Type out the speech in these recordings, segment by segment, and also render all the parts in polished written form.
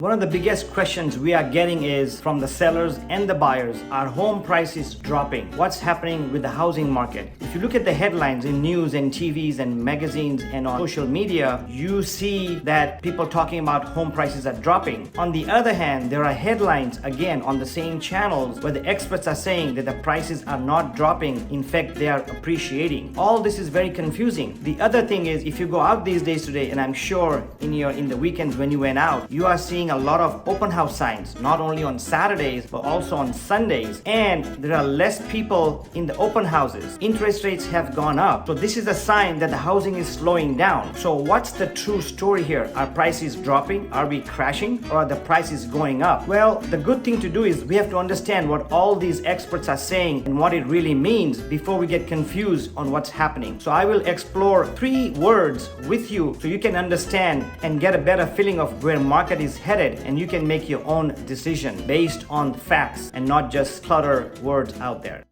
One of the biggest questions we are getting is from the sellers and the buyers, are home prices dropping? What's happening with the housing market? If you look at the headlines in news and TVs and magazines and on social media, you see that people talking about home prices are dropping. On the other hand, there are headlines again on the same channels where the experts are saying that the prices are not dropping. In fact, they are appreciating. All this is very confusing. The other thing is, if you go out these days today, and I'm sure in the weekends when you went out, you are seeing a lot of open house signs, not only on Saturdays but also on Sundays, and there are less people in the open houses. Interest rates have gone up, so this is a sign that the housing is slowing down. So what's the true story here? Are prices dropping? Are we crashing? Or are the prices going up? Well, the good thing to do is we have to understand what all these experts are saying and what it really means before we get confused on what's happening. So I will explore 3 words with you so you can understand and get a better feeling of where market is headed, and you can make your own decision based on facts and not just clutter words out there.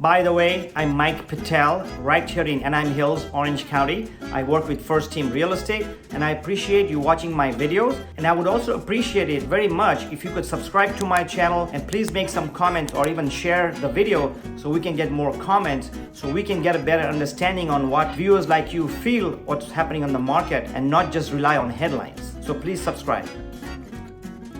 By the way, I'm Mike Patel, right here in Anaheim Hills, Orange County. I work with First Team Real Estate, and I appreciate you watching my videos. And I would also appreciate it very much if you could subscribe to my channel and please make some comments or even share the video so we can get more comments, so we can get a better understanding on what viewers like you feel what's happening on the market and not just rely on headlines. So please subscribe.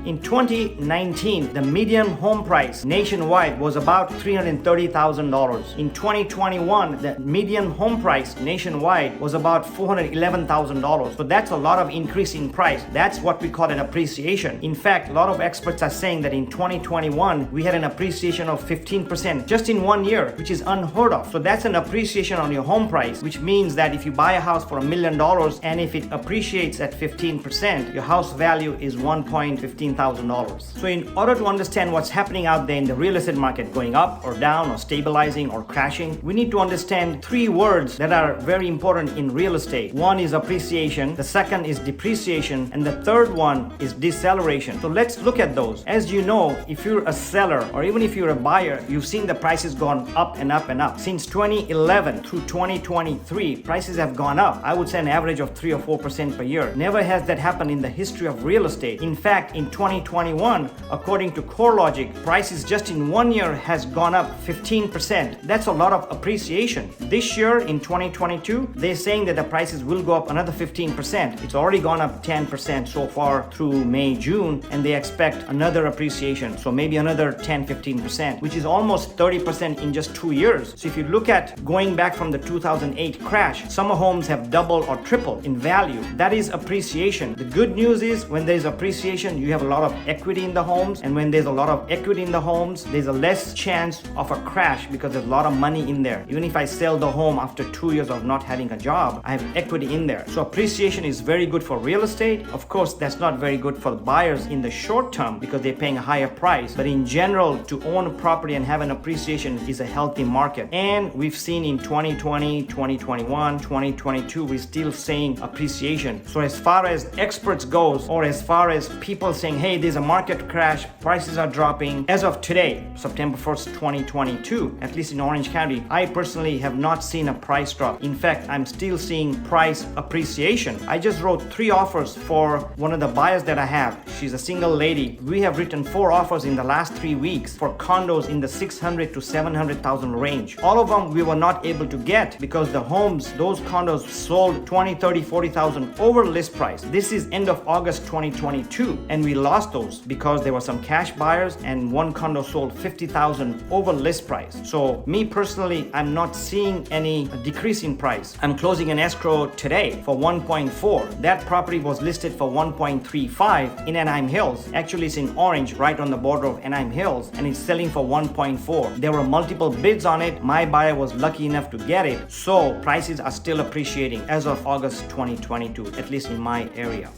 In 2019, the median home price nationwide was about $330,000. In 2021, the median home price nationwide was about $411,000. So that's a lot of increase in price. That's what we call an appreciation. In fact, a lot of experts are saying that in 2021, we had an appreciation of 15% just in 1 year, which is unheard of. So that's an appreciation on your home price, which means that if you buy a house for $1 million and if it appreciates at 15%, your house value is $1.15 $1,000. So in order to understand what's happening out there in the real estate market, going up or down or stabilizing or crashing, we need to understand 3 words that are very important in real estate. One is appreciation, the second is depreciation, and the third one is deceleration. So let's look at those. As you know, if you're a seller or even if you're a buyer, you've seen the prices gone up and up and up. Since 2011 through 2023, prices have gone up. I would say an average of 3 or 4% per year. Never has that happened in the history of real estate. In fact, in 2021, according to CoreLogic, prices just in 1 year has gone up 15%. That's a lot of appreciation. This year in 2022, they're saying that the prices will go up another 15%. It's already gone up 10% so far through May, June, and they expect another appreciation. So maybe another 10-15%, which is almost 30% in just 2 years. So if you look at going back from the 2008 crash, some homes have doubled or tripled in value. That is appreciation. The good news is when there's appreciation, you have a lot of equity in the homes, and when there's a lot of equity in the homes, there's a less chance of a crash because there's a lot of money in there. Even if I sell the home after 2 years of not having a job, I have equity in there. So appreciation is very good for real estate. Of course, that's not very good for the buyers in the short term because they're paying a higher price. But in general, to own a property and have an appreciation is a healthy market. And we've seen in 2020, 2021, 2022, we're still seeing appreciation. So as far as experts goes, or as far as people saying, hey, there's a market crash, prices are dropping, as of today, September 1st, 2022, at least in Orange County, I personally have not seen a price drop. In fact, I'm still seeing price appreciation. I just wrote 3 offers for one of the buyers that I have. She's a single lady. We have written 4 offers in the last 3 weeks for condos in the 600 to 700,000 range. All of them we were not able to get because the homes, those condos sold 20, 30, 40,000 over list price. This is end of August 2022, and we lost those because there were some cash buyers and one condo sold 50,000 over list price. So me personally, I'm not seeing any decrease in price. I'm closing an escrow today for 1.4. That property was listed for 1.35 in Anaheim Hills. Actually, it's in Orange, right on the border of Anaheim Hills, and it's selling for 1.4. There were multiple bids on it. My buyer was lucky enough to get it. So prices are still appreciating as of August 2022, at least in my area.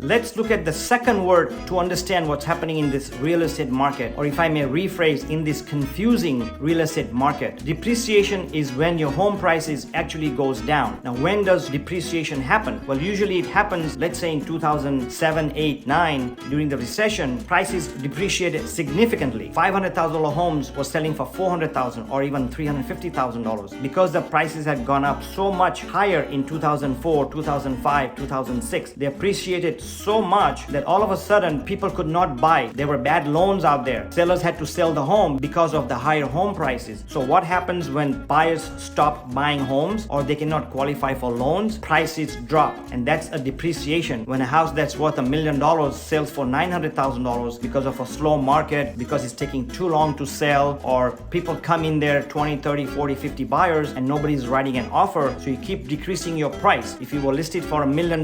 Let's look at the second word to understand what's happening in this real estate market, or if I may rephrase, in this confusing real estate market. Depreciation is when your home prices actually goes down. Now, when does depreciation happen? Well, usually it happens, let's say in 2007, 8, 9, during the recession, prices depreciated significantly. $500,000 homes were selling for $400,000 or even $350,000 because the prices had gone up so much higher in 2004, 2005, 2006. They appreciated so much that all of a sudden people could not buy. There were bad loans out there. Sellers had to sell the home because of the higher home prices. So what happens when buyers stop buying homes or they cannot qualify for loans? Prices drop, and that's a depreciation. When a house that's worth $1 million sells for $900,000 because of a slow market, because it's taking too long to sell, or people come in there 20, 30, 40, 50 buyers and nobody's writing an offer, so you keep decreasing your price. If you were listed for $1 million,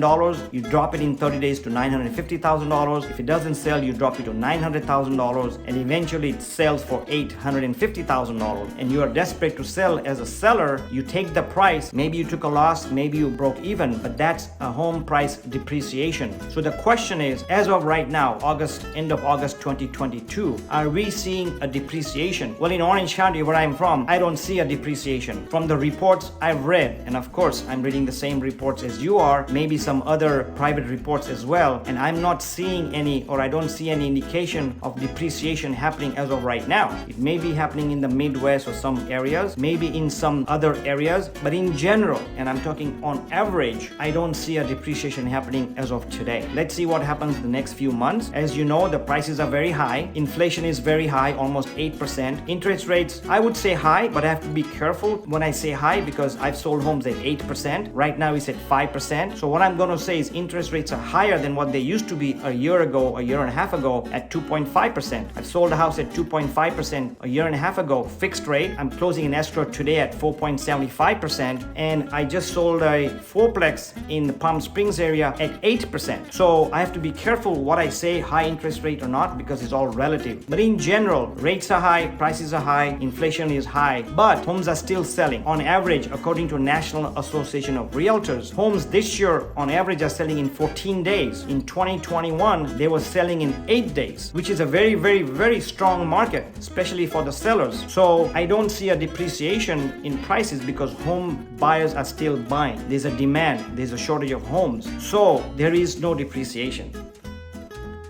you drop it in 30 days to $950,000. If it doesn't sell, you drop it to $900,000, and eventually it sells for $850,000, and you are desperate to sell. As a seller, you take the price. Maybe you took a loss, maybe you broke even, but that's a home price depreciation. So the question is, as of right now, end of August 2022, are we seeing a depreciation? Well, in Orange County, where I'm from, I don't see a depreciation. From the reports I've read, and of course I'm reading the same reports as you are, maybe some other private reports as well, and I'm not seeing any, or I don't see any indication of depreciation happening as of right now. It may be happening in the Midwest or some areas, maybe in some other areas, but in general, and I'm talking on average, I don't see a depreciation happening as of today. Let's see what happens the next few months. As you know, the prices are very high. Inflation is very high, almost 8%. Interest rates, I would say high, but I have to be careful when I say high because I've sold homes at 8%. Right now it's at 5%. So what I'm going to say is interest rates are higher than what they used to be a year ago, a year and a half ago at 2.5%. I've sold a house at 2.5% a year and a half ago, fixed rate. I'm closing an escrow today at 4.75%, and I just sold a fourplex in the Palm Springs area at 8%. So I have to be careful what I say, high interest rate or not, because it's all relative. But in general, rates are high, prices are high, inflation is high, but homes are still selling. On average, according to National Association of Realtors, homes this year on average are selling in 14 days. In 2021, they were selling in 8 days, which is a very, very, very strong market, especially for the sellers. So I don't see a depreciation in prices because home buyers are still buying. There's a demand, there's a shortage of homes. So there is no depreciation.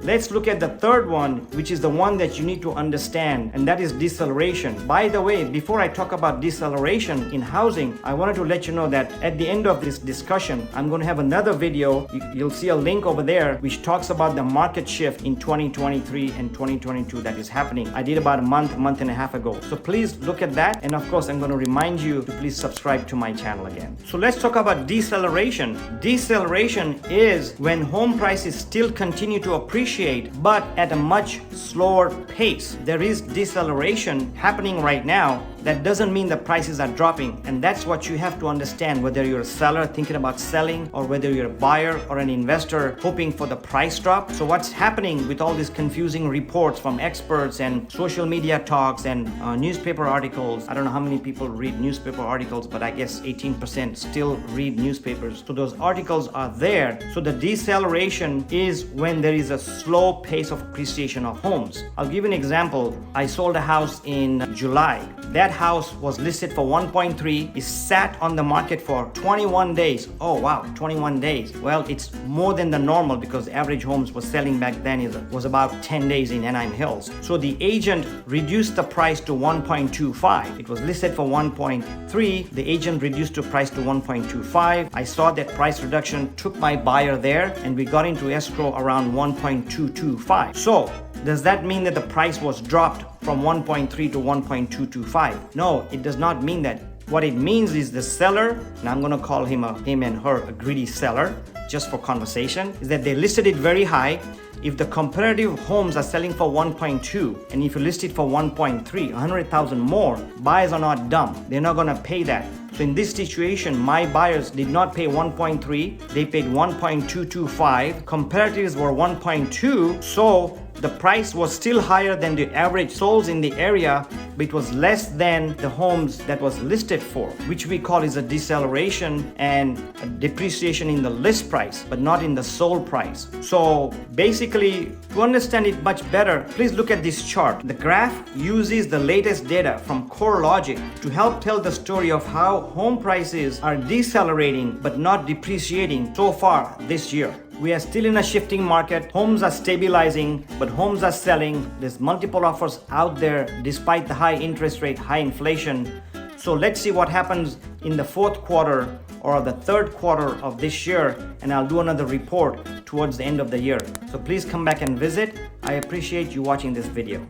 Let's look at the third one, which is the one that you need to understand, and that is deceleration. By the way, before I talk about deceleration in housing, I wanted to let you know that at the end of this discussion, I'm going to have another video. You'll see a link over there which talks about the market shift in 2023 and 2022 that is happening. I did about a month and a half ago. So please look at that. And of course, I'm going to remind you to please subscribe to my channel again. So let's talk about deceleration. Deceleration is when home prices still continue to appreciate, but at a much slower pace. There is deceleration happening right now. That doesn't mean the prices are dropping, and that's what you have to understand, whether you're a seller thinking about selling or whether you're a buyer or an investor hoping for the price drop. So what's happening with all these confusing reports from experts and social media talks and newspaper articles? I don't know how many people read newspaper articles, but I guess 18% still read newspapers. So those articles are there. So the deceleration is when there is a slow pace of appreciation of homes. I'll give you an example. I sold a house in July. That house was listed for 1.3. It sat on the market for 21 days. Oh wow, 21 days. Well, it's more than the normal because average homes was selling back then was about 10 days in Anaheim Hills. So the agent reduced the price to 1.25. It was listed for 1.3. The agent reduced the price to 1.25. I saw that price reduction, took my buyer there, and we got into escrow around 1.225. So does that mean that the price was dropped from 1.3 to 1.225? No, it does not mean that. What it means is the seller, and I'm going to call him and her a greedy seller just for conversation, is that they listed it very high. If the comparative homes are selling for 1.2 and if you list it for 1.3, 100,000 more, buyers are not dumb. They're not going to pay that. So in this situation, my buyers did not pay 1.3, they paid 1.225. Comparatives were 1.2, so the price was still higher than the average sold in the area, but it was less than the homes that was listed for, which we call is a deceleration and a depreciation in the list price, but not in the sold price. So basically, to understand it much better, please look at this chart. The graph uses the latest data from CoreLogic to help tell the story of how home prices are decelerating but not depreciating so far this year. We are still in a shifting market. Homes are stabilizing, but homes are selling. There's multiple offers out there despite the high interest rate, high inflation. So let's see what happens in the fourth quarter or the third quarter of this year, and I'll do another report towards the end of the year. So please come back and visit. I appreciate you watching this video.